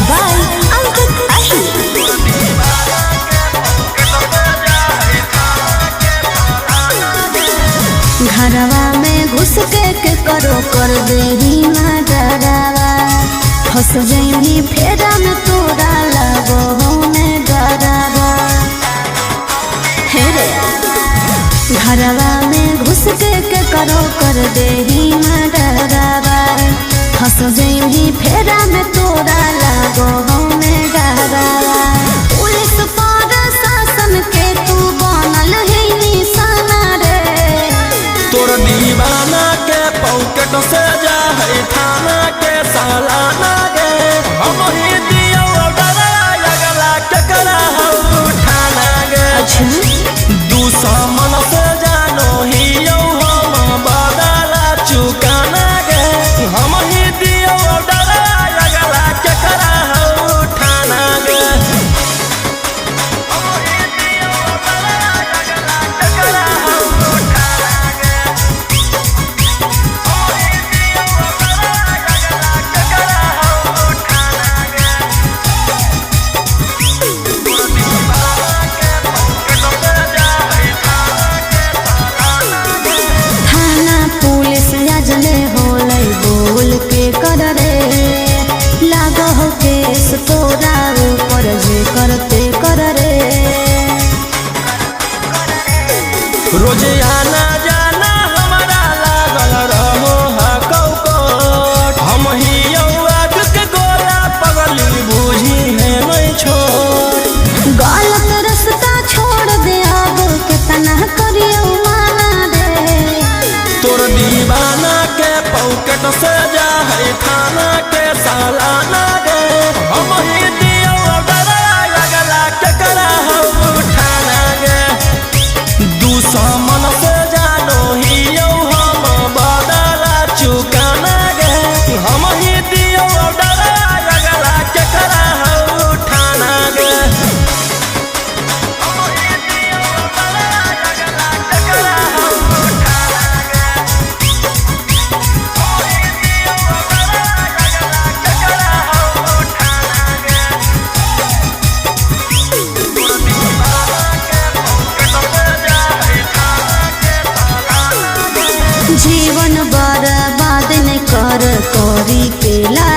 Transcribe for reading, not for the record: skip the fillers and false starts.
by Ankit Ahi। घरवा में घुस के करो कर देही ना डरावा, फंस जाएंगी फेरा में तोरा लगो में डरावा। हे रे घरवा में घुस के करो कर देही ना डरावा, फंस जाएंगी फेरा में तोरा लगो में डरावा। पुलिस प्रशासन के तू बनल है निशाना रे, तोर दीवाना के पॉकेट से जा है थाना के सालाना गे। हम ही दियो डरा लगला केकरा हम उठाना गे। दुश्मन से जानो ही हम बदला चुकाना गे। हम ही दियो डरा लगला केकरा हम उठाना गे। हम ही दियो डरा लगला केकरा हम उठाना गे। थाना पुलिस अजले होले बोल के कर रे, लागो हो केस तोरा ऊपर जे करते कर रे। रोज आना जाना हमारा लागल रहो हकौकट। हम ही आग के गोला पगली बूझी है नहीं छोड़। गलत रास्ता छोड़ दे अब कितना करियो माना रे, तोर दीवाना के पॉकेट से जा है थाना के सालाना गे। हम ही दियो डरा लगला केकरा हम उठाना गे। दुश्मन से जानो ही हम बदला चुकाना गे। हम ही दियो डरा लगला केकरा हम उठाना गे। हम ही दियो डरा लगला केकरा हम उठाना गे। हम ही दियो डरा लगला केकरा हम उठाना गे। तोर दीवाना के पॉकेट से जा है थाना के सालाना गे। जीवन बर्बाद नहीं कर करी के ला